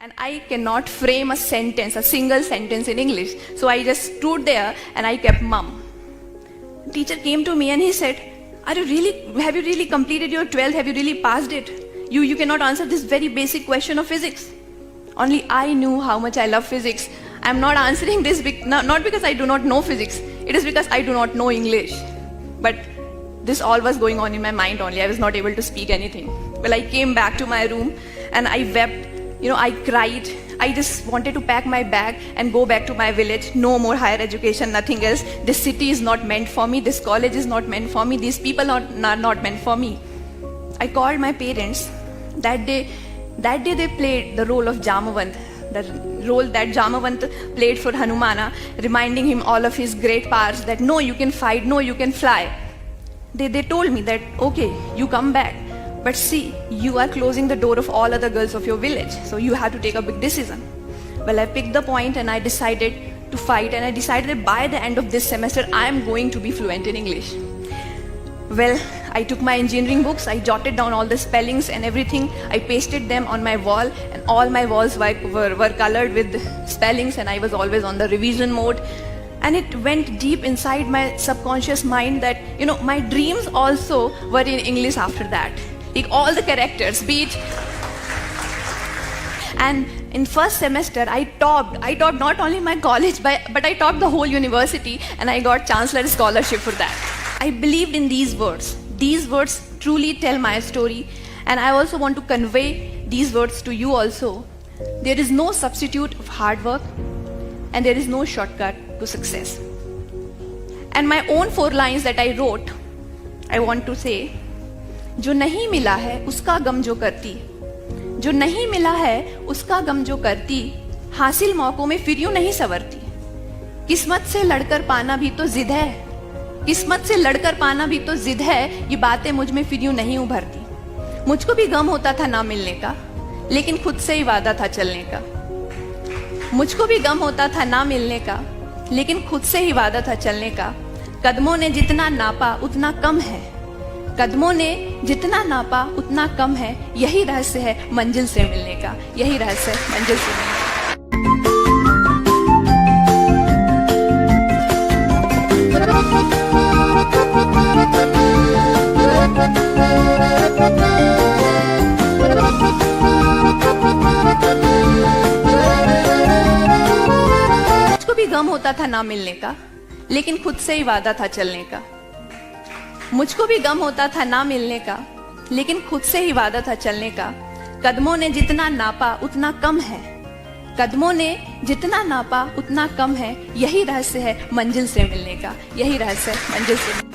And I cannot frame a sentence, a single sentence in English. So I just stood there and I kept mum. Teacher came to me and he said, have you really completed your 12th? Have you really passed it? You cannot answer this very basic question of physics. Only I knew how much I love physics. I'm not answering this not because I do not know physics. It is because I do not know English. But this all was going on in my mind only. I was not able to speak anything. Well, I came back to my room and I wept. I cried. I just wanted to pack my bag and go back to my village. No more higher education, nothing else. This city is not meant for me. This college is not meant for me. These people are not meant for me. I called my parents. That day they played the role of Jamavant, the role that Jamavant played for Hanumana, reminding him all of his great powers, that no, you can fight, no, you can fly. They told me that, okay, you come back. But see, you are closing the door of all other girls of your village, so you have to take a big decision. Well, I picked the point and I decided to fight, and I decided that by the end of this semester, I am going to be fluent in English. Well, I took my engineering books, I jotted down all the spellings and everything, I pasted them on my wall, and all my walls were colored with spellings, and I was always on the revision mode. And it went deep inside my subconscious mind that, my dreams also were in English after that. Like all the characters, be it. And in first semester, I topped not only my college, but I topped the whole university, and I got Chancellor Scholarship for that. I believed in these words. These words truly tell my story, and I also want to convey these words to you also. There is no substitute of hard work, and there is no shortcut to success. And my own 4 lines that I wrote, I want to say, जो नहीं मिला है उसका गम जो करती, जो नहीं मिला है उसका गम जो करती, हासिल मौकों में फिर यूं नहीं संवरती, किस्मत से लड़कर पाना भी तो जिद है, किस्मत से लड़कर पाना भी तो जिद है, ये बातें मुझ में फिर यूं नहीं उभरती, मुझको भी गम होता था ना मिलने का, लेकिन खुद से ही वादा था चलने का, मुझको भी गम होता था ना मिलने का, लेकिन खुद से ही वादा था चलने का, कदमों ने जितना नापा उतना कम है, कदमों ने जितना नापा उतना कम है, यही रहस्य है मंजिल से मिलने का, यही रहस्य है मंजिल से मिलने का। मुझको भी गम होता था ना मिलने का, लेकिन खुद से ही वादा था चलने का, मुझको भी गम होता था ना मिलने का, लेकिन खुद से ही वादा था चलने का, कदमों ने जितना नापा उतना कम है, कदमों ने जितना नापा उतना कम है, यही रहस्य है मंजिल से मिलने का, यही रहस्य है मंजिल से।